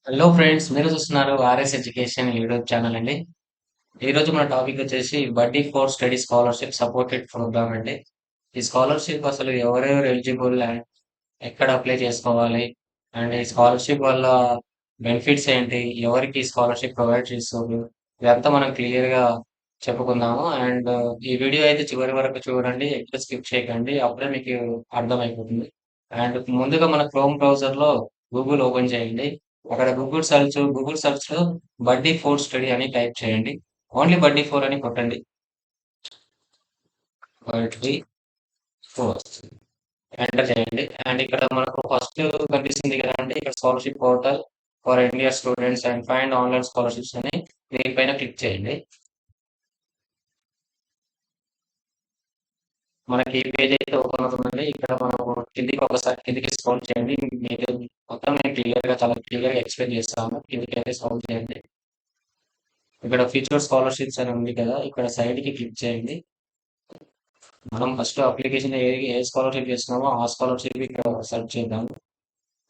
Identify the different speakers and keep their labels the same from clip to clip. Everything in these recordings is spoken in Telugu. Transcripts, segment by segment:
Speaker 1: హలో ఫ్రెండ్స్, మీరు చూస్తున్నారు ఆర్ఎస్ ఎడ్యుకేషన్ యూట్యూబ్ ఛానల్ అండి. ఈ రోజు మన టాపిక్ వచ్చేసి Buddy four study scholarship supported programme అండి. ఈ స్కాలర్షిప్ అసలు ఎవరెవరు ఎలిజిబుల్ అండ్ ఎక్కడ అప్లై చేసుకోవాలి అండ్ ఈ స్కాలర్షిప్ వల్ల బెనిఫిట్స్ ఏంటి, ఎవరికి స్కాలర్షిప్ ప్రొవైడ్ చేస్తుంది, ఇదంతా మనం క్లియర్ గా చెప్పుకుందాము. అండ్ ఈ వీడియో అయితే చివరి వరకు చూడండి, ఎక్కడ స్కిప్ చేయకండి, అప్పుడే మీకు అర్థమైపోతుంది. అండ్ ముందుగా మన క్రోమ్ బ్రౌజర్ లో గూగుల్ ఓపెన్ చేయండి. అక్కడ గూగుల్ సెర్చ్ లో బడ్డీ ఫోర్ స్టడీ అని టైప్ చేయండి. ఓన్లీ బడ్డీ ఫోర్ అని కొట్టండి. బడ్డీ ఫోర్ ఎంటర్ చేయండి. అండ్ ఇక్కడ మనకు ఫస్ట్ కనిపిస్తుంది కదండి, ఇక్కడ scholarship portal for India students and find online scholarships అని దీనిపైన క్లిక్ చేయండి. మనకి ఈ పేజ్ అయితే ఓపెన్ అవుతుందండి. ఇక్కడ మనకు కిందికి ఒకసారి కిందికి స్క్రోల్ చేయండి. మీరు మొత్తం నేను చాలా క్లియర్ గా ఎక్స్ప్లెయిన్ చేస్తాను. కిందికి అయితే స్క్రోల్ చేయండి. ఇక్కడ ఫ్యూచర్ స్కాలర్షిప్స్ అని ఉంది కదా, ఇక్కడ సైడ్ కి క్లిక్ చేయండి. మనం ఫస్ట్ అప్లికేషన్ ఏ స్కాలర్షిప్ చేస్తున్నామో ఆ స్కాలర్షిప్ ఇక్కడ సెర్చ్ చేద్దాం.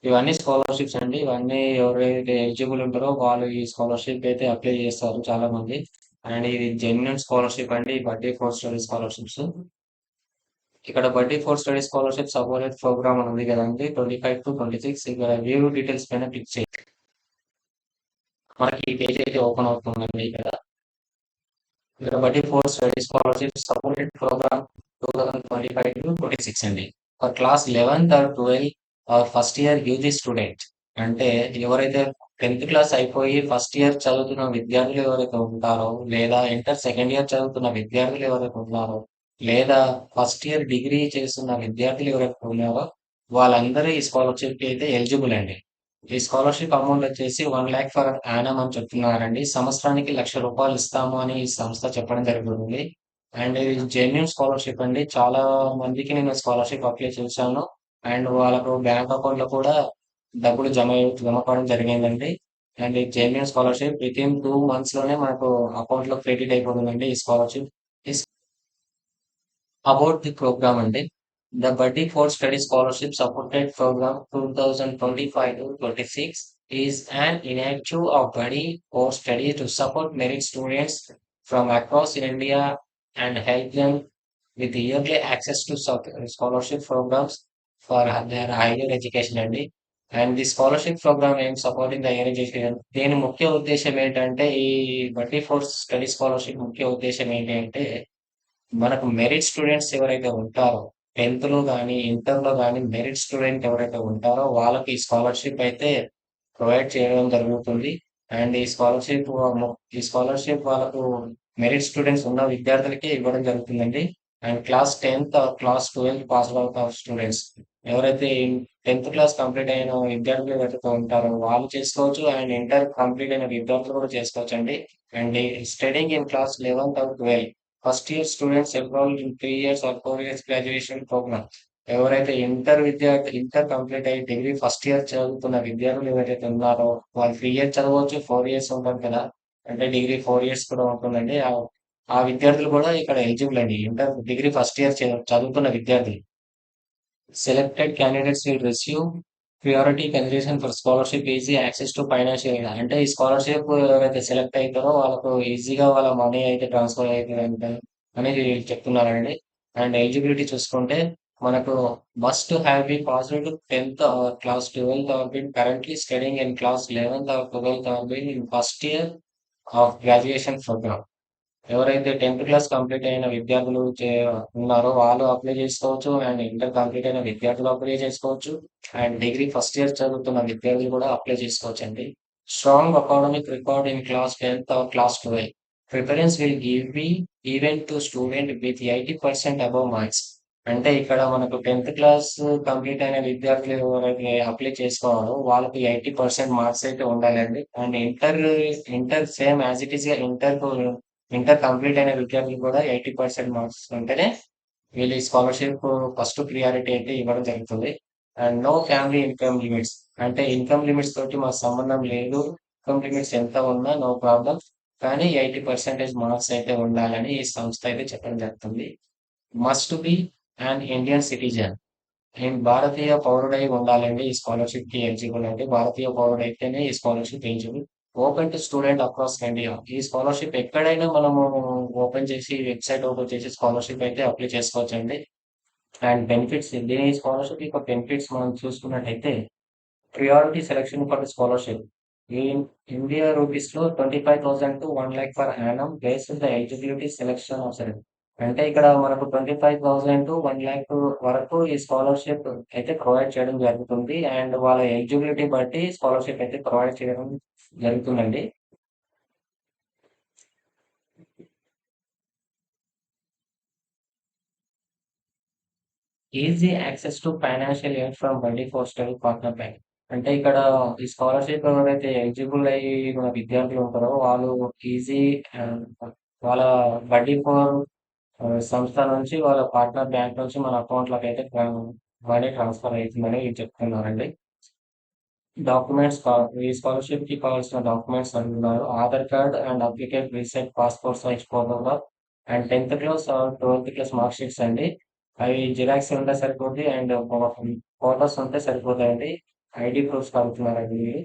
Speaker 1: ఇవన్నీ స్కాలర్షిప్స్ అండి. ఇవన్నీ ఎవరైతే ఎలిజిబుల్ ఉంటారో వాళ్ళు ఈ స్కాలర్షిప్ అయితే అప్లై చేస్తారు చాలా మంది. అండ్ ఇది జెన్యున్ స్కాలర్షిప్ అండి, బడ్డీ ఫోర్ స్టడీ స్కాలర్షిప్స్. ఇక్కడ బడ్డీ four study scholarship supported programme అని ఉంది కదండి, 25 to 26. ఇక్కడ వ్యూ డీటెయిల్స్ పైన క్లిక్ చేయండి. మనకి ఈ పేజ్ అయితే ఓపెన్ అవుతుందండి. ఇక్కడ బడ్డీ four study scholarship supported programme 2025 to 26 అండి. For class 11th or 12 or first year UG student, అంటే ఎవరైతే 10th క్లాస్ అయిపోయి ఫస్ట్ ఇయర్ చదువుతున్న విద్యార్థులు ఎవరైతే ఉంటారో, లేదా ఇంటర్ సెకండ్ ఇయర్ చదువుతున్న విద్యార్థులు ఎవరైతే ఉన్నారో, లేదా ఫస్ట్ ఇయర్ డిగ్రీ చేస్తున్న విద్యార్థులు ఎవరైతే ఉన్నారో, వాళ్ళందరూ ఈ స్కాలర్షిప్ కి అయితే ఎలిజిబుల్ అండి. ఈ స్కాలర్షిప్ అమౌంట్ వచ్చేసి 1 lakh ఫర్ యానం అని చెప్తున్నారండి. సంవత్సరానికి ₹1,00,000 ఇస్తాము అని ఈ సంస్థ చెప్పడం జరుగుతుంది. అండ్ ఇది జెన్యున్ స్కాలర్షిప్ అండి. చాలా మందికి నేను స్కాలర్షిప్ అప్లై చేశాను. అండ్ వాళ్ళకు బ్యాంక్ అకౌంట్ లో కూడా డబ్బులు జమ కావడం జరిగిందండి. అండ్ ఈ genuine scholarship with in 2 months లోనే మనకు అకౌంట్ లో క్రెడిట్ అయిపోతుందండి ఈ scholarship. About the program and the Buddy for Study Scholarship Supported Program 2025 to 26 is an initiative of Buddy for Study to support merit students from across India and help them with yearly access to scholarship programs for their higher education and the scholarship program aims supporting the higher education. దీని ముఖ్య ఉద్దేశం ఏంటంటే, ఈ బడ్డీ ఫోర్స్ స్టడీ స్కాలర్షిప్ ముఖ్య ఉద్దేశం ఏంటి అంటే, మనకు మెరిట్ స్టూడెంట్స్ ఎవరైతే ఉంటారో, 10th లో కానీ ఇంటర్లో కానీ మెరిట్ స్టూడెంట్ ఎవరైతే ఉంటారో వాళ్ళకి ఈ స్కాలర్షిప్ అయితే ప్రొవైడ్ చేయడం జరుగుతుంది. అండ్ ఈ స్కాలర్షిప్ వాళ్ళకు మెరిట్ స్టూడెంట్స్ ఉన్న విద్యార్థులకి ఇవ్వడం జరుగుతుందండి. And class 10th class 12 pass out of students ఎవరైతే 10th క్లాస్ కంప్లీట్ అయిన విద్యార్థులు ఎవరైతే ఉంటారో వాళ్ళు చేసుకోవచ్చు. అండ్ ఇంటర్ కంప్లీట్ అయిన విద్యార్థులు కూడా చేసుకోవచ్చు అండి. And studying in class 11th or 12 first year students enrolled in 3 years or 4 years graduation programme. ఎవరైతే ఇంటర్ కంప్లీట్ అయ్యి డిగ్రీ ఫస్ట్ ఇయర్ చదువుతున్న విద్యార్థులు ఎవరైతే ఉన్నారో వాళ్ళు 3 years చదవచ్చు, 4 years ఉంటుంది కదా, అంటే డిగ్రీ 4 years కూడా ఉంటుందండి. ఆ విద్యార్థులు కూడా ఇక్కడ ఎలిజిబుల్ అండి. ఇంటర్ డిగ్రీ ఫస్ట్ ఇయర్ చదువుతున్న విద్యార్థులు. Selected candidates will receive priority consideration for scholarship easy access to financial. అంటే ఈ స్కాలర్షిప్ ఎవరైతే సెలెక్ట్ అవుతారో వాళ్ళకు ఈజీగా వాళ్ళ మనీ అయితే ట్రాన్స్ఫర్ అవుతుంది అనేది వీళ్ళు చెప్తున్నారండి. అండ్ ఎలిజిబిలిటీ చూసుకుంటే మనకు must have be passed 10th or class 12th or been currently studying in class 11th or 12th or been in first year of graduation programme. ఎవరైతే 10th క్లాస్ కంప్లీట్ అయిన విద్యార్థులు ఉన్నారో వాళ్ళు అప్లై చేసుకోవచ్చు. అండ్ ఇంటర్ కంప్లీట్ అయిన విద్యార్థులు అప్లై చేసుకోవచ్చు. అండ్ డిగ్రీ ఫస్ట్ ఇయర్ చదువుతున్న విద్యార్థులు కూడా అప్లై చేసుకోవచ్చు అండి. Strong academic record in class 10th or class 12 preference will give be even to student with 80% above marks. అంటే ఇక్కడ మనకు 10th క్లాస్ కంప్లీట్ అయిన విద్యార్థులు ఎవరైతే అప్లై చేసుకోవాలో వాళ్ళకి 80% మార్క్స్ అయితే ఉండాలండి. And inter same as it is గా ఇంటర్ కంప్లీట్ అయిన విద్యార్థులు కూడా 80% మార్క్స్ ఉంటేనే వీళ్ళు ఈ స్కాలర్షిప్ ఫస్ట్ ప్రియారిటీ అయితే ఇవ్వడం జరుగుతుంది. And no family income limits, అంటే ఇన్కమ్ లిమిట్స్ తోటి మాకు సంబంధం లేదు. ఇన్కమ్ లిమిట్స్ ఎంత ఉన్నా నో ప్రాబ్లం, కానీ 80% మార్క్స్ అయితే ఉండాలని ఈ సంస్థ అయితే చెప్పడం జరుగుతుంది. Must be and Indian citizen, భారతీయ పౌరుడై ఉండాలండి ఈ స్కాలర్షిప్ కి ఎలిజిబుల్ అండి. భారతీయ పౌరుడైతేనే ఈ scholarship eligible. Open to student across India. ఈ స్కాలర్షిప్ ఎక్కడైనా మనము ఓపెన్ చేసి వెబ్సైట్ ఓపెన్ చేసి స్కాలర్షిప్ అయితే అప్లై చేసుకోవచ్చండి. అండ్ బెనిఫిట్స్ దీని స్కాలర్షిప్ యొక్క బెనిఫిట్స్ మనం చూసుకున్నట్టయితే priority selection for the scholarship. In India rupees లో 25,000 to 1 lakh per annum based on the eligibility selection of select. అంటే ఇక్కడ మనకు 25,000 టు 1 lakh వరకు ఈ స్కాలర్షిప్ అయితే ప్రొవైడ్ చేయడం జరుగుతుంది. అండ్ వాళ్ళ ఎలిజిబిలిటీ బట్టి స్కాలర్షిప్ అయితే ప్రొవైడ్ చేయడం జరుగుతుందండి. Easy access to financial aid from బండి పోస్టల్ పార్ట్నర్ బ్యాంక్. అంటే ఇక్కడ ఈ స్కాలర్షిప్ ఎవరైతే ఎలిజిబుల్ అయ్యి మన విద్యార్థులు ఉంటారో వాళ్ళు ఈజీ వాళ్ళ బడ్డీ ఫోర్ సంస్థ నుంచి వాళ్ళ పార్ట్నర్ బ్యాంక్ నుంచి మన అకౌంట్లోకి అయితే మనీ ట్రాన్స్ఫర్ అవుతుందని చెప్తున్నారండి. డాక్యుమెంట్స్ ఈ స్కాలర్షిప్ కి కావాల్సిన డాక్యుమెంట్స్ అంటున్నారు. Aadhaar card and applicant recent passport size photograph and 10th class or 12th class mark sheets అండి. అవి జిరాక్స్ ఉంటే సరిపోద్ది అండ్ ఫోటోస్ ఉంటే సరిపోతాయండి. ఐడి ప్రూఫ్స్ అడుగుతున్నారండి ఇవి.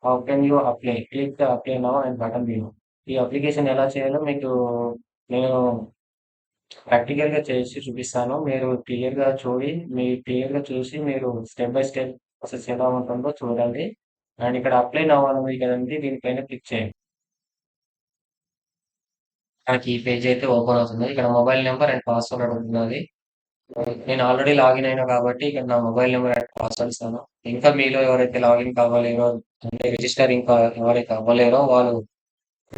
Speaker 1: How can you apply? Click the apply now and button below. ఈ అప్లికేషన్ ఎలా చేయాలో మీకు నేను ప్రాక్టికల్‌గా చేసి చూపిస్తాను. మీరు క్లియర్‌గా చూసి మీరు స్టెప్ బై స్టెప్ ప్రాసెస్ ఎలా ఉంటుందో చూడండి. అండ్ ఇక్కడ అప్లై నౌ అని ఉంది కదండీ! దీనిపైన క్లిక్ చేయండి. మనకి ఈ పేజ్ అయితే ఓపెన్ అవుతుంది. ఇక్కడ మొబైల్ నంబర్ అండ్ పాస్వర్డ్ అడుగుతున్నది. నేను ఆల్రెడీ లాగిన్ అయినా కాబట్టి ఇక్కడ నా మొబైల్ నంబర్ అండ్ పాస్వర్డ్ ఇస్తాను. ఇంకా మీలో ఎవరైతే లాగిన్ కావలేరో అంటే రిజిస్టర్ ఇంకా ఎవరైతే అవ్వలేరో వాళ్ళు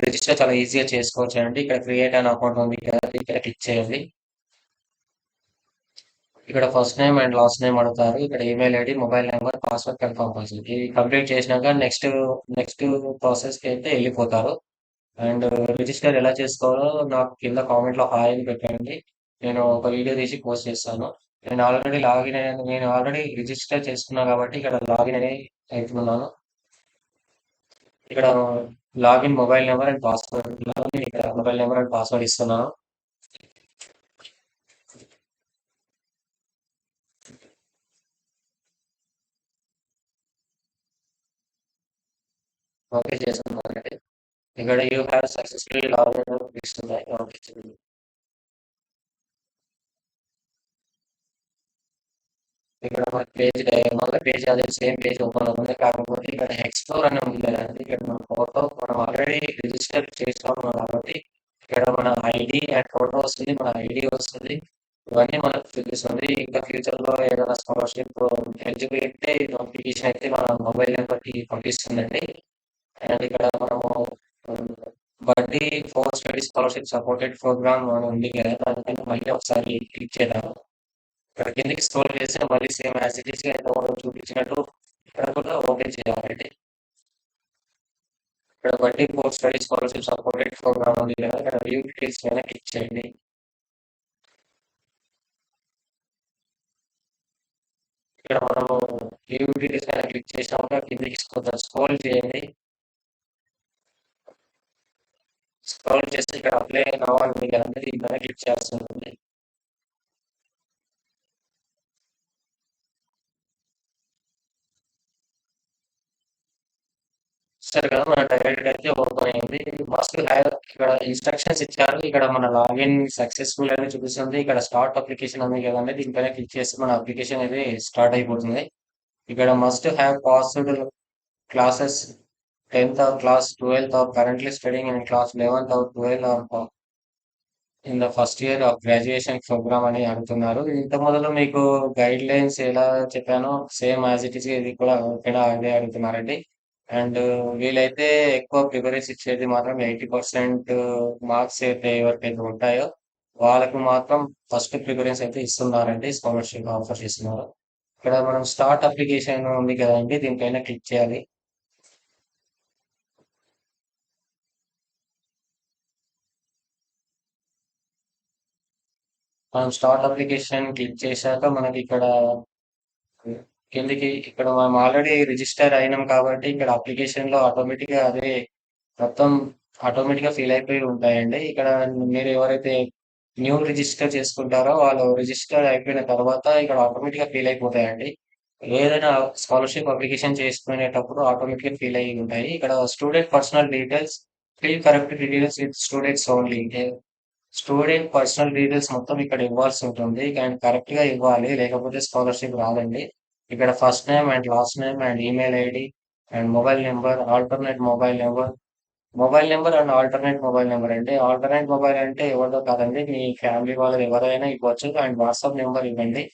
Speaker 1: రిజిస్టర్ చాలా ఈజీగా చేసుకోవచ్చండి. ఇక్కడ క్రియేట్ అన్ అకౌంట్ ఉంది కదా! ఇక్కడ క్లిక్ చేయండి. ఇక్కడ first name and last name అడుగుతారు. ఇక్కడ email ID, mobile number, password confirm password. ఇది కంప్లీట్ చేసినాక నెక్స్ట్ ప్రాసెస్ కి అయితే వెళ్ళిపోతారు. అండ్ రిజిస్టర్ ఎలా చేసుకోవాలో నాకు కింద కామెంట్ లో హాయ్ అని పెట్టండి. నేను ఒక వీడియో తీసి పోస్ట్ చేస్తాను. నేను ఆల్రెడీ రిజిస్టర్ చేసుకున్నా కాబట్టి ఇక్కడ లాగిన్ అని అవుతున్నాను. ఇక్కడ login mobile number and password ఇక్కడ మొబైల్ నెంబర్ అండ్ పాస్వర్డ్ ఇస్తున్నాను. ఓకే చేస్తున్నానండి. ఇక్కడ యూ హ్యావ్ సక్సెస్ఫుల్లీ లాగిన్ ఇస్తుంది. ఓకే చేయండి. ఇక్కడ మన పేజ్ మళ్ళీ పేజ్ అదే సేమ్ పేజ్ ఓపెన్ అవుతుంది. కాకపోతే ఇక్కడ ఎక్స్ప్లోర్ అని ఉంది కదండి. ఇక్కడ మన ఫోటో మనం ఆల్రెడీ రిజిస్టర్ చేసుకున్నాం కాబట్టి ఇక్కడ మన ఐడి అండ్ ఫోటో వస్తుంది, మన ఐడి వస్తుంది. ఇవన్నీ మనకు చూపిస్తుంది. ఇంకా ఫ్యూచర్ లో ఏదైనా స్కాలర్షిప్ ఎలిజిబుల్ అయితే నోటిఫికేషన్ అయితే మన మొబైల్ నెంబర్ కి పంపిస్తుందండి. అండ్ ఇక్కడ మనము Buddy four study scholarship supported programme అని ఉంది కదా, దానిపైన మళ్ళీ ఒకసారి క్లిక్ చేద్దాం. ఇక్కడ కిందకి స్క్రోల్ చేస్తే మళ్ళీ సేమ్ యాజ్ ఇట్ ఈస్ గా ఎంత చూపించినట్టు ఇక్కడ కూడా ఓకే చేయాలండి. ఇక్కడ Buddy post study scholarship supported programme ఉంది కదా, ఇక్కడ వ్యూ డీటెయిల్స్ పైన క్లిక్ చేయండి. ఇక్కడ మనము వ్యూ డీటెయిల్స్ పైన క్లిక్ చేసినాక కిందకి స్క్రోల్ చేయండి. స్క్రోల్ చేస్తే ఇక్కడ అప్లై కావాలి కదండి, దీనిపైన క్లిక్ చేయాల్సి ఉంటుంది. సరే కదా, మన డైరెక్ట్ అయితే ఓపెన్ అయింది. మస్ట్ హ్యావ్ ఇక్కడ ఇన్స్ట్రక్షన్స్ ఇచ్చారు. ఇక్కడ మన లాగిన్ సక్సెస్ఫుల్ అని చూపిస్తుంది. ఇక్కడ స్టార్ట్ అప్లికేషన్ ఉంది కదండి, దీనిపైన క్లిక్ చేస్తే మన అప్లికేషన్ అయితే స్టార్ట్ అయిపోతుంది. ఇక్కడ must have passed classes 10th or class 12th or currently studying in class 11th or 12th or in the first year of graduation programme అని అంటున్నారు. ఇంత మొదలు మీకు గైడ్ లైన్స్ ఎలా చెప్పానో సేమ్ యాజ్ ఇట్ ఈస్ ఇది కూడా ఇక్కడ అదే అడుగుతున్నారండి. అండ్ వీళ్ళైతే ఎక్కువ ప్రిఫరెన్స్ ఇచ్చేది మాత్రం 80% మార్క్స్ అయితే ఎవరికైతే ఉంటాయో వాళ్ళకు మాత్రం ఫస్ట్ ప్రిఫరెన్స్ అయితే ఇస్తున్నారండి, స్కాలర్షిప్ ఆఫర్ చేస్తున్నారు. ఇక్కడ మనం స్టార్ట్ అప్లికేషన్ ఉంది కదండి, దీనిపైన క్లిక్ చేయాలి. మనం స్టార్ట్ అప్లికేషన్ క్లిక్ చేశాక మనకి ఇక్కడ కిందికి ఇక్కడ మనం ఆల్రెడీ రిజిస్టర్ అయినాం కాబట్టి ఇక్కడ అప్లికేషన్ లో ఆటోమేటిక్ గా అదే మొత్తం ఆటోమేటిక్ గా ఫిల్ అయిపోయి ఉంటాయండి. ఇక్కడ మీరు ఎవరైతే న్యూ రిజిస్టర్ చేసుకుంటారో వాళ్ళు రిజిస్టర్ అయిపోయిన తర్వాత ఇక్కడ ఆటోమేటిక్గా ఫీల్ అయిపోతాయండి. ఏదైనా స్కాలర్షిప్ అప్లికేషన్ చేసుకునేటప్పుడు ఆటోమేటిక్గా ఫీల్ అయ్యి ఉంటాయి. ఇక్కడ student personal details fill correct details with students only. Student personal details మొత్తం ఇక్కడ ఇవ్వాల్సి ఉంటుంది. అండ్ కరెక్ట్ గా ఇవ్వాలి, లేకపోతే స్కాలర్షిప్ రాదండి. ఇక్కడ first name and last name and email ID and mobile number, alternate mobile number, mobile number and alternate mobile number అండి. ఆల్టర్నేట్ మొబైల్ అంటే ఎవరిదో కాదండి, మీ ఫ్యామిలీ వాళ్ళది ఎవరైనా ఇవ్వచ్చు. అండ్ వాట్సాప్ నెంబర్ ఇవ్వండి.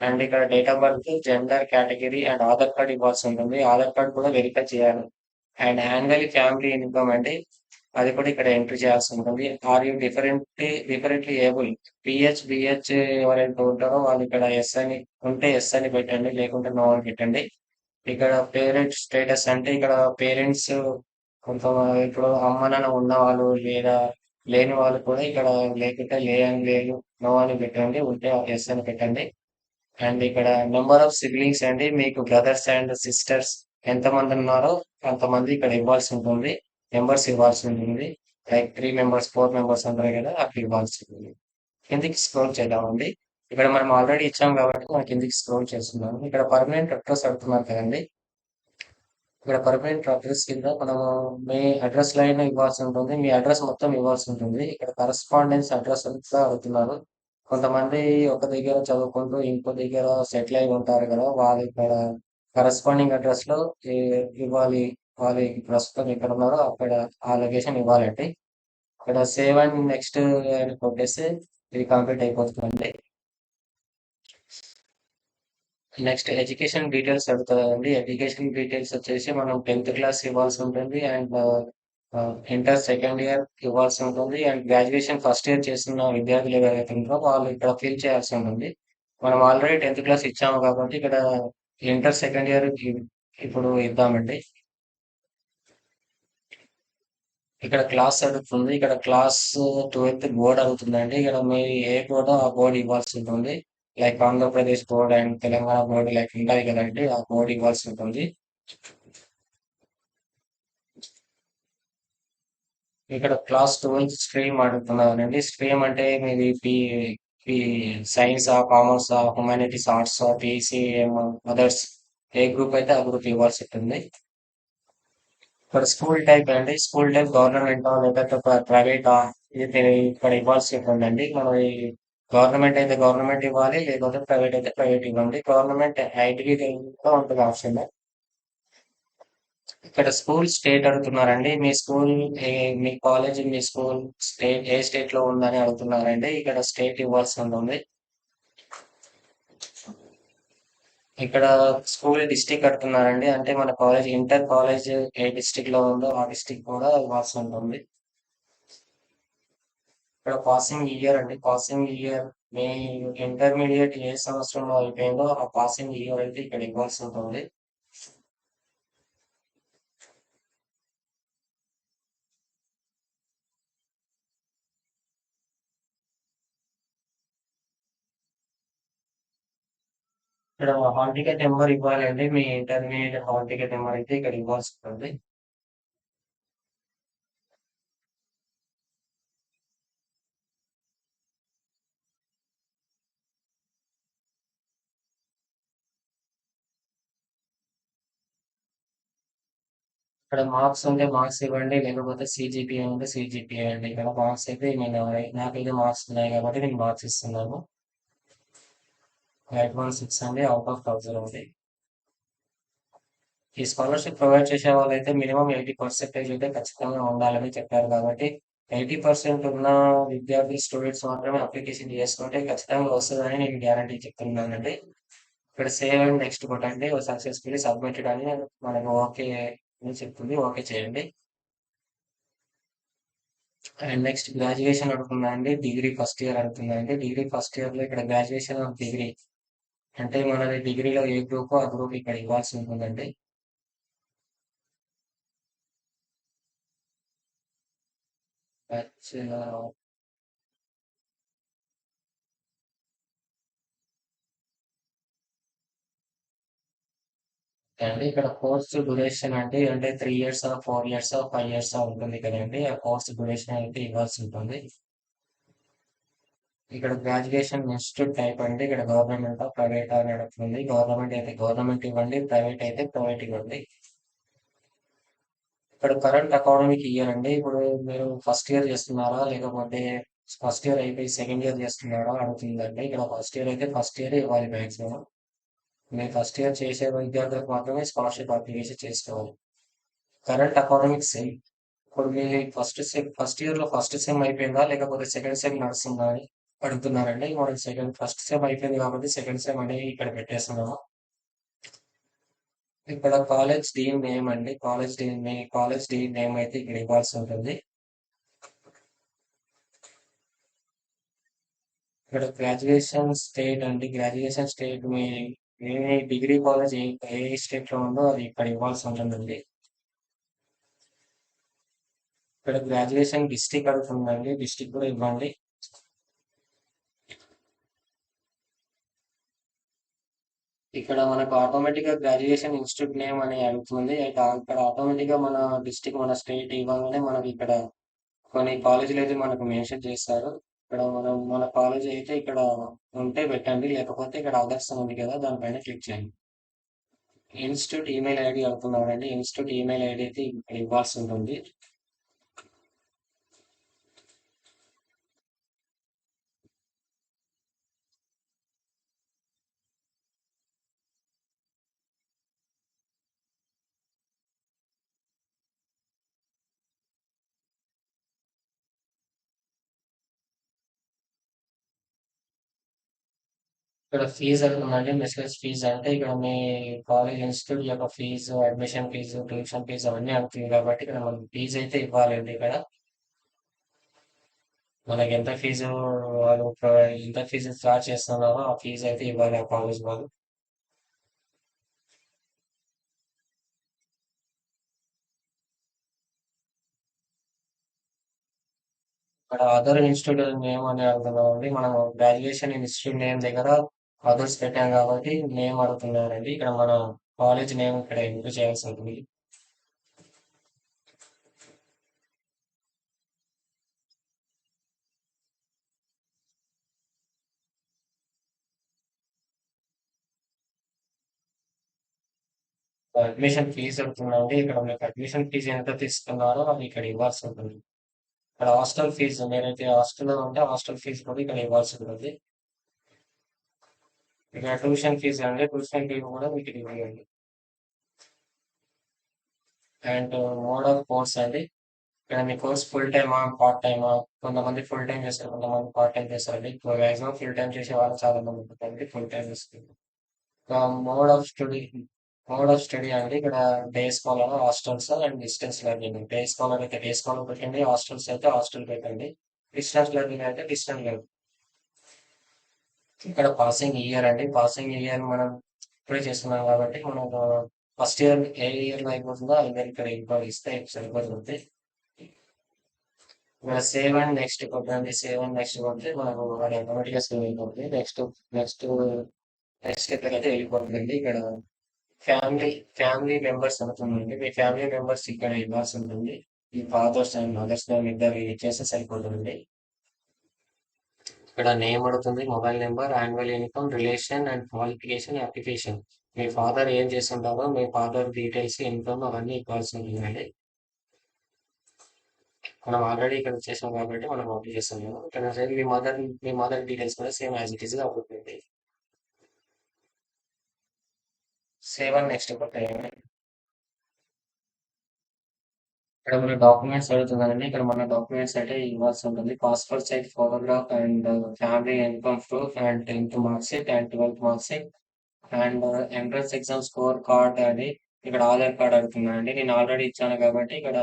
Speaker 1: అండ్ ఇక్కడ date of birth, gender, category and Aadhaar card ఇవ్వాల్సి ఉంటుంది. ఆధార్ కార్డ్ కూడా వెరిఫై చేయాలి. అండ్ యాన్యువల్లీ ఫ్యామిలీ ఇన్కమ్ అండి, అది కూడా ఇక్కడ ఎంట్రీ చేయాల్సి ఉంటుంది. Are you differently able, BH ఎవరైతే ఉంటారో వాళ్ళు ఇక్కడ ఎస్ అని ఉంటే ఎస్ అని పెట్టండి, లేకుంటే నో అని పెట్టండి. ఇక్కడ పేరెంట్ స్టేటస్ అంటే ఇక్కడ పేరెంట్స్ కొంత, ఇప్పుడు అమ్మ నాన్న ఉన్న వాళ్ళు లేదా లేని వాళ్ళు కూడా ఇక్కడ లేకుంటే లే అని లేదు, నో అని పెట్టండి, ఉంటే ఎస్ అని పెట్టండి. అండ్ ఇక్కడ నెంబర్ ఆఫ్ సిబ్లింగ్స్ అండి, మీకు బ్రదర్స్ అండ్ సిస్టర్స్ ఎంతమంది ఉన్నారో అంతమంది ఇక్కడ ఇవ్వాల్సి ఉంటుంది. నెంబర్స్ ఇవ్వాల్సి ఉంటుంది. లైక్ 3 మెంబర్స్ 4 మెంబర్స్ ఉంటారు కదా, అట్లా ఇవ్వాల్సి ఉంటుంది. కిందికి స్క్రోల్ చేద్దామండి. ఇక్కడ మనం ఆల్రెడీ ఇచ్చాం కాబట్టి మనం కిందికి స్క్రోల్ చేస్తున్నాము. ఇక్కడ పర్మనెంట్ అడ్రస్ అడుగుతున్నారు కదండి. ఇక్కడ పర్మనెంట్ అడ్రస్ కింద మనము మీ అడ్రస్ లైన్ ఇవ్వాల్సి ఉంటుంది. మీ అడ్రస్ మొత్తం ఇవ్వాల్సి ఉంటుంది. ఇక్కడ కరస్పాండెన్స్ అడ్రస్ అంతా అడుగుతున్నారు. కొంతమంది ఒక దగ్గర చదువుకుంటూ ఇంకో దగ్గర సెటిల్ అయి ఉంటారు కదా, వాళ్ళు ఇక్కడ కరస్పాండింగ్ అడ్రస్ లో ఇవ్వాలి. వాళ్ళు ప్రస్తుతం ఎక్కడ ఉన్నారో అక్కడ ఆ లొకేషన్ ఇవ్వాలండి. ఇక్కడ సేవ్ అండ్ నెక్స్ట్ అని కొట్టేస్తే ఇది కంప్లీట్ అయిపోతుందండి. నెక్స్ట్ ఎడ్యుకేషన్ డీటెయిల్స్ అడుగుతుందండి. ఎడ్యుకేషన్ డీటెయిల్స్ వచ్చేసి మనం 10th క్లాస్ ఇవ్వాల్సి ఉంటుంది. అండ్ ఇంటర్ సెకండ్ ఇయర్ ఇవ్వాల్సి ఉంటుంది. అండ్ గ్రాడ్యుయేషన్ ఫస్ట్ ఇయర్ చేస్తున్న విద్యార్థులు ఎవరైతే ఉంటారో వాళ్ళు ఇక్కడ ఫిల్ చేయాల్సి ఉంటుంది. మనం ఆల్రెడీ 10th క్లాస్ ఇచ్చాము కాబట్టి ఇక్కడ ఇంటర్ సెకండ్ ఇయర్ ఇప్పుడు ఇద్దామండి. ఇక్కడ క్లాస్ అడుగుతుంది. ఇక్కడ క్లాస్ 12th బోర్డ్ అడుగుతుందండి. ఇక్కడ మీరు ఏ బోర్డో ఆ బోర్డు ఇవ్వాల్సి ఉంటుంది. Like Andhra Pradesh board and Telangana board like ఉంటాయి కదండి, ఆ బోర్డు ఇవ్వాల్సి ఉంటుంది. ఇక్కడ క్లాస్ 12th స్ట్రీమ్ అడుగుతున్నానండి. స్ట్రీమ్ అంటే మీది పి సైన్సా, కామర్సా, హ్యుమానిటీస్, ఆర్ట్సా, పీసీఎం, అదర్స్, ఏ గ్రూప్ అయితే ఆ గ్రూప్ ఇవ్వాల్సి ఉంటుంది. ఇక్కడ స్కూల్ టైప్ అండి. స్కూల్ టైప్ గవర్నమెంటా లేకపోతే ప్రైవేటా, ఇది ఇక్కడ ఇవ్వాల్సి ఉంటుందండి. మనం ఈ గవర్నమెంట్ అయితే గవర్నమెంట్ ఇవ్వాలి, లేకపోతే ప్రైవేట్ అయితే ప్రైవేట్ ఇవ్వండి. గవర్నమెంట్ ఐటీ కూడా ఉంటుంది ఆప్షన్. ఇక్కడ స్కూల్ స్టేట్ అడుగుతున్నారండి. మీ స్కూల్ మీ కాలేజ్ మీ స్కూల్ స్టేట్ ఏ స్టేట్ లో ఉందని అడుగుతున్నారండి. ఇక్కడ స్టేట్ ఇవ్వాల్సి ఉంటుంది. ఇక్కడ స్కూల్ డిస్టిక్ అడుగుతున్నారండి. అంటే మన కాలేజ్ ఇంటర్ కాలేజ్ ఏ డిస్టిక్ లో ఉందో ఆ డిస్టిక్ కూడా ఇవ్వాల్సి ఉంటుంది. ఇక్కడ పాసింగ్ ఇయర్ అండి. పాసింగ్ ఇయర్ మీ ఇంటర్మీడియట్ ఏ సంవత్సరంలో అయిపోయిందో ఆ పాసింగ్ ఇయర్ అయితే ఇక్కడ ఇవ్వాల్సి ఉంటుంది. ఇక్కడ హాల్ టికెట్ నెంబర్ ఇవ్వాలండి. మీ ఇంటర్మీడియట్ హాల్ టికెట్ నెంబర్ అయితే ఇక్కడ ఇవ్వాల్సి ఉంటుంది. ఇక్కడ మార్క్స్ ఉంటే మార్క్స్ ఇవ్వండి, లేకపోతే సిజిపిఏ ఉంటే సిజిపిఏ అండి. ఇక్కడ మార్క్స్ అయితే నేను నాకైతే మార్క్స్ ఉన్నాయి కాబట్టి నేను మార్క్స్ ఇస్తున్నాను. 816 అండి, అవుట్ ఆఫ్ 1000 ఉంది. ఈ స్కాలర్షిప్ ప్రొవైడ్ చేసే వాళ్ళైతే మినిమం 80% అయితే ఖచ్చితంగా ఉండాలని చెప్పారు కాబట్టి 80% ఉన్న విద్యార్థి స్టూడెంట్స్ మాత్రమే అప్లికేషన్ చేసుకుంటే ఖచ్చితంగా వస్తుందని నేను గ్యారంటీ చెప్తున్నానండి. ఇక్కడ సేవ్ అండ్ నెక్స్ట్ కొట్టండి, సక్సెస్ఫుల్లీ సబ్మిటెడ్ అని మనకు ఓకే అని చెప్తుంది. ఓకే చేయండి. అండ్ నెక్స్ట్ గ్రాడ్యుయేషన్ అడుగుతుందండి. డిగ్రీ ఫస్ట్ ఇయర్ అడుగుతుందండి. డిగ్రీ ఫస్ట్ ఇయర్ లో ఇక్కడ గ్రాడ్యుయేషన్ ఆఫ్ డిగ్రీ అంటే మనది డిగ్రీలో ఏ గ్రూప్ ఆ గ్రూప్ ఇక్కడ ఇవ్వాల్సి ఉంటుందండి. బ్యాచులర్ అండి. ఇక్కడ కోర్స్ డ్యూరేషన్ అంటే 3 ఇయర్స్ 4 ఇయర్స్ 5 ఇయర్స్ ఉంటుంది కదండి. ఆ కోర్స్ డ్యూరేషన్ అయితే ఇవ్వాల్సి ఉంటుంది. ఇక్కడ గ్రాడ్యుయేషన్ ఇన్స్టిట్యూట్ టైప్ అండి. ఇక్కడ గవర్నమెంట్ ప్రైవేట్ అని అడుగుతుంది. గవర్నమెంట్ అయితే గవర్నమెంట్ ఇవ్వండి, ప్రైవేట్ అయితే ప్రైవేట్ ఇవ్వండి. ఇక్కడ కరెంట్ అకాడమిక్ ఇయర్ అండి. ఇప్పుడు మీరు ఫస్ట్ ఇయర్ చేస్తున్నారా, లేకపోతే ఫస్ట్ ఇయర్ అయిపోయి సెకండ్ ఇయర్ చేస్తున్నారా అడుగుతుందండి. ఇక్కడ ఫస్ట్ ఇయర్ అయితే ఫస్ట్ ఇయర్ ఇవ్వాలి మ్యాక్సిమం. మీరు ఫస్ట్ ఇయర్ చేసే విద్యార్థులకు మాత్రమే స్కాలర్షిప్ అప్లికేషన్ చేసుకోవాలి. Current academic sem. ఇప్పుడు మీ ఫస్ట్ ఇయర్ లో ఫస్ట్ సెమ్ అయిపోయిందా, లేకపోతే సెకండ్ సెమ్ నడుస్తుందా అని అడుగుతున్నారండి. మనం ఫస్ట్ సెమ్ అయిపోయింది కాబట్టి సెకండ్ సెమ్ అనేది ఇక్కడ పెట్టేస్తున్నాము. ఇక్కడ కాలేజ్ డీన్ నేమ్ అండి. కాలేజ్ డీన్ నేమ్ అయితే ఇక్కడ ఇవ్వాల్సి ఉంటుంది. ఇక్కడ గ్రాడ్యుయేషన్ స్టేట్ అండి. గ్రాడ్యుయేషన్ స్టేట్ మీ ఏ డిగ్రీ కాలేజ్ ఏ స్టేట్ లో ఉందో అది ఇక్కడ ఇవ్వాల్సి ఉంటుందండి. ఇక్కడ గ్రాడ్యుయేషన్ డిస్టిక్ అడుగుతుందండి. డిస్టిక్ కూడా ఇవ్వండి. ఇక్కడ మనకు ఆటోమేటిక్ గా గ్రాడ్యుయేషన్ ఇన్స్టిట్యూట్ నేమ్ అని అడుగుతుంది. అయితే ఇక్కడ ఆటోమేటిక్ గా మన డిస్టిక్ మన స్టేట్ ఇవ్వగానే మనకి ఇక్కడ కొన్ని కాలేజీలు అయితే మనకు మెన్షన్ చేస్తారు. ఇక్కడ మన కాలేజ్ అయితే ఇక్కడ ఉంటే పెట్టండి, లేకపోతే ఇక్కడ అదర్స్ ఉంది కదా దానిపైన క్లిక్ చేయండి. ఇన్స్టిట్యూట్ ఈమెయిల్ ఐడి అడుగుతున్నారండి. ఇన్స్టిట్యూట్ ఈమెయిల్ ఐడి అయితే ఇక్కడ ఇవ్వాల్సి ఉంటుంది. ఇక్కడ ఫీజు అడుగుతుందండి. మెసేజ్ ఫీజు అంటే ఇక్కడ మీ కాలేజ్ ఇన్స్టిట్యూట్ యొక్క fees, admission fees, tuition fees అవన్నీ అడుగుతుంది కాబట్టి ఇక్కడ మనం ఫీజు అయితే ఇవ్వాలండి. ఇక్కడ మనకి ఎంత ఫీజు చార్జ్ చేస్తున్నారో ఆ ఫీజు అయితే ఇవ్వాలి ఆ కాలేజ్ వాళ్ళు. ఇక్కడ అదర్ ఇన్స్టిట్యూట్ నేమ్ అని అడుగుతున్నామండి. మనం గ్రాడ్యుయేషన్ ఇన్స్టిట్యూట్ నేమ్ దగ్గర అదర్స్ పెట్టాం కాబట్టి నేమ్ అడుగుతున్నారండి. ఇక్కడ మన కాలేజ్ నేమ్ ఇక్కడ ఎంటర్ చేయాల్సి ఉంటుంది. అడ్మిషన్ ఫీజు అడుగుతుందండి. ఇక్కడ మీకు అడ్మిషన్ ఫీజు ఎంత తీసుకున్నారో అది ఇక్కడ ఇవ్వాల్సి ఉంటుంది. ఇక్కడ హాస్టల్ ఫీజు మీరైతే హాస్టల్లో ఉంటే హాస్టల్ ఫీజు కూడా ఇక్కడ ఇవ్వాల్సి ఉంటుంది. ఇక్కడ ట్యూషన్ ఫీజు అండి. ట్యూషన్ ఫీజు కూడా మీకు ఇక్కడ ఇవ్వండి. అండ్ మోడ్ ఆఫ్ కోర్స్ అండి. ఇక్కడ మీ కోర్స్ ఫుల్ టైమా, పార్ట్ టైమా? కొంతమంది ఫుల్ టైం చేస్తారు, కొంతమంది పార్ట్ టైం చేస్తారండి. ఇప్పుడు మాక్సిమం ఫుల్ టైం చేసే వాళ్ళు చాలా మంది ఉంటారండి. ఫుల్ టైం చేస్తారు. Mode of study mode of study అండి. ఇక్కడ day scholar, hostels and distance learning. Day scholar అయితే డే స్కాలర్ పెట్టండి, హాస్టల్స్ అయితే హాస్టల్ పెట్టండి, డిస్టెన్స్ లెర్నింగ్ అయితే డిస్టెన్స్ లెర్నింగ్. ఇక్కడ పాసింగ్ ఇయర్ అండి. పాసింగ్ ఇయర్ మనం ఇప్పుడే చేస్తున్నాం కాబట్టి మనం ఫస్ట్ ఇయర్ ఏ ఇయర్ లో అయిపోతుందో ఆ ఇయర్ ఇక్కడ ఇంకోటి ఇస్తే సరిపోతుంది. ఇక్కడ సేవ్ అండ్ నెక్స్ట్ కొట్టండి. సేవ్ అండ్ నెక్స్ట్ కొడితే మనకు అది ఆటోమేటిక్ గా సేవ్ అయిపోతుంది. నెక్స్ట్ నెక్స్ట్ అయితే వెళ్ళిపోతుందండి. ఇక్కడ ఫ్యామిలీ ఫ్యామిలీ మెంబర్స్ అవుతుందండి. మీ ఫ్యామిలీ మెంబర్స్ ఇక్కడ ఇవ్వాల్సి ఉంటుంది. ఈ ఫాదర్స్ అండ్ మదర్స్ నేమ్ ఇద్దరు ఇచ్చేస్తే సరిపోతుంది. ఇక్కడ నేమ్ అడుగుతుంది, mobile number, annual income, relation and qualification, application. Me father ఏం చేస్తుంటారో మీ ఫాదర్ డీటెయిల్స్, ఇన్కమ్ అవన్నీ ఇవ్వాల్సి ఉంటుందండి. మనం ఆల్రెడీ ఇక్కడ చేసాం కాబట్టి మనం అప్లై చేస్తున్నాము. ఇక్కడ మీ మదర్ డీటెయిల్స్ కూడా సేమ్ యాజ్ ఇట్ ఈస్ గా అవుతుంది. సేవ్ అండ్ నెక్స్ట్ కొట్టేయండి. ఇక్కడ మన డాక్యుమెంట్స్ అడుగుతుందండి. ఇక్కడ మన డాక్యుమెంట్స్ అయితే ఇవ్వాల్సి ఉంటుంది. Passport size photograph and family income proof and 10th mark sheet and 12th mark sheet and entrance exam score card అని ఇక్కడ ఆధార్ కార్డ్ అడుగుతుందండి. నేను ఆల్రెడీ ఇచ్చాను కాబట్టి ఇక్కడ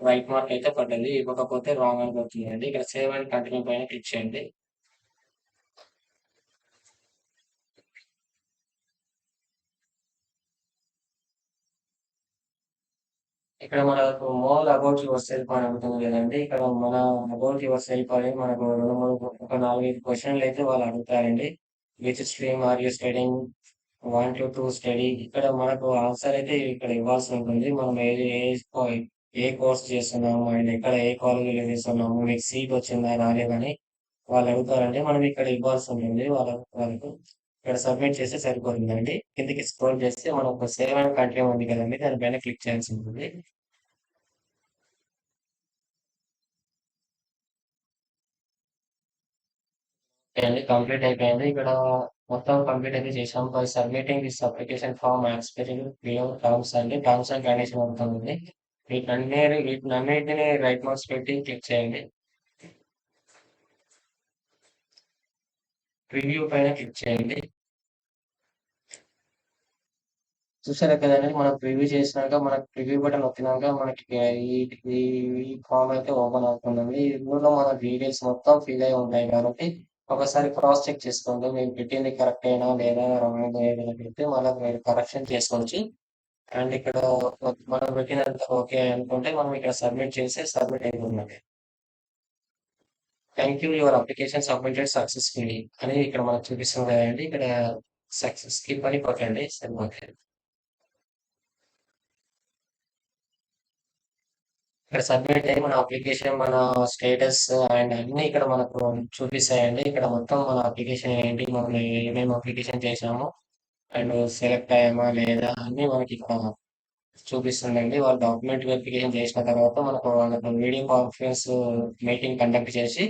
Speaker 1: రైట్ మార్క్ అయితే పడ్డది. ఇవ్వకపోతే రాంగ్ అని పడుతుందండి. ఇక్కడ సేవ్ అండ్ కంటిన్యూ పైన క్లిక్ చేయండి. ఇక్కడ మనకు మోర్ అబౌట్ యువర్ సెల్ఫ్ అని అడుగుతుంది కదండి. ఇక్కడ మన అబౌట్ యువర్ సెల్ఫ్ అని మనకు రెండు మూడు ఒక 4-5 క్వశ్చన్లు అయితే వాళ్ళు అడుగుతారండి. Which stream are you studying, want you to study. ఇక్కడ మనకు ఆన్సర్ అయితే ఇక్కడ ఇవ్వాల్సి ఉంటుంది. మనం ఏ కోర్స్ చేస్తున్నాము అండ్ ఎక్కడ ఏ కాలేజీలో చేస్తున్నాము, మీకు సీట్ వచ్చిందా రాలేదని వాళ్ళు అడుగుతారండి. మనం ఇక్కడ ఇవ్వాల్సి ఉంటుంది వాళ్ళకు. ఇక్కడ సబ్మిట్ చేస్తే సరిపోతుందండి. కిందకి స్క్రోల్ చేస్తే మనకు సేవ్ అండ్ కంటిన్యూ ఉంది కదండి. దానిపైన క్లిక్ చేయాల్సి ఉంటుంది. ఓకే అండి. కంప్లీట్ అయిపోయింది. ఇక్కడ మొత్తం కంప్లీట్ అయితే చేసాం. By submitting this application form as per below terms అండి. టర్మ్స్ అండ్ కండిషన్ ఉంటుంది. వీటినన్నిటిని రైట్ మార్క్స్ పెట్టి క్లిక్ చేయండి. ప్రివ్యూ పైన క్లిక్ చేయండి. చూసారా కదండి, మనం ప్రివ్యూ చేసినాక మనకి ప్రివ్యూ బటన్ నొక్కినాక మనకి ఈ ఈ ఫామ్ అయితే ఓపెన్ అవుతుందండి. ఇందులో మన డీటెయిల్స్ మొత్తం ఫిల్ అయి ఉంటాయి కాబట్టి ఒకసారి క్రాస్ చెక్ చేసుకోండి. మీరు పెట్టింది కరెక్ట్ అయినా లేదా రాంగ్ ఏదైనా పెడితే మళ్ళీ మీరు కరెక్షన్ చేసుకోవచ్చు. అండ్ ఇక్కడ మనం పెట్టినంత ఓకే అనుకుంటే మనం ఇక్కడ సబ్మిట్ చేసి సబ్మిట్ అయిపోతుంది. Thank you, your application submitted successfully అని ఇక్కడ మనకు చూపిస్తుంది కదండి. ఇక్కడ సక్సెస్ స్కిప్ అని కొట్టండి, సరిపోతుంది. ఇక్కడ సబ్మిట్ అయ్యి మన అప్లికేషన్, మన స్టేటస్ అండ్ అన్ని ఇక్కడ మనకు చూపిస్తాయండి. ఇక్కడ మొత్తం మన అప్లికేషన్ ఏంటి, మనం ఏమేమి అప్లికేషన్ చేసాము అండ్ సెలెక్ట్ అయ్యామా లేదా అన్ని మనకి ఇక్కడ చూపిస్తుందండి. వాళ్ళు డాక్యుమెంట్ వెరిఫికేషన్ చేసిన తర్వాత వాళ్ళకు వీడియో కాన్ఫరెన్స్ మీటింగ్ కండక్ట్ చేసి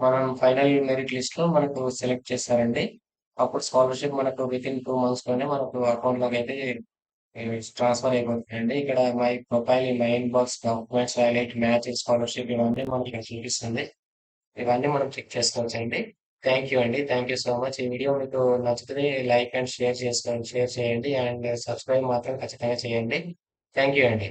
Speaker 1: మనం ఫైనల్ మెరిట్ లిస్ట్ లో మనకు సెలెక్ట్ చేస్తారండి. అప్పుడు స్కాలర్షిప్ మనకు విత్ ఇన్ 2 months లోనే మనకు అకౌంట్ లోకి అయితే ట్రాన్స్ఫర్ అయిపోతాయండి. ఇక్కడ my profile, my inbox, documents, highlight, match, scholarship ఇవన్నీ మనకి ఇక్కడ చూపిస్తుంది. ఇవన్నీ మనం చెక్ చేసుకోవచ్చండి. థ్యాంక్ యూ అండి. Thank you so much. ఈ వీడియో మీకు నచ్చితే లైక్ అండ్ షేర్ చేసుకోండి, షేర్ చేయండి అండ్ సబ్స్క్రైబ్ మాత్రం ఖచ్చితంగా చేయండి. థ్యాంక్ యూ అండి.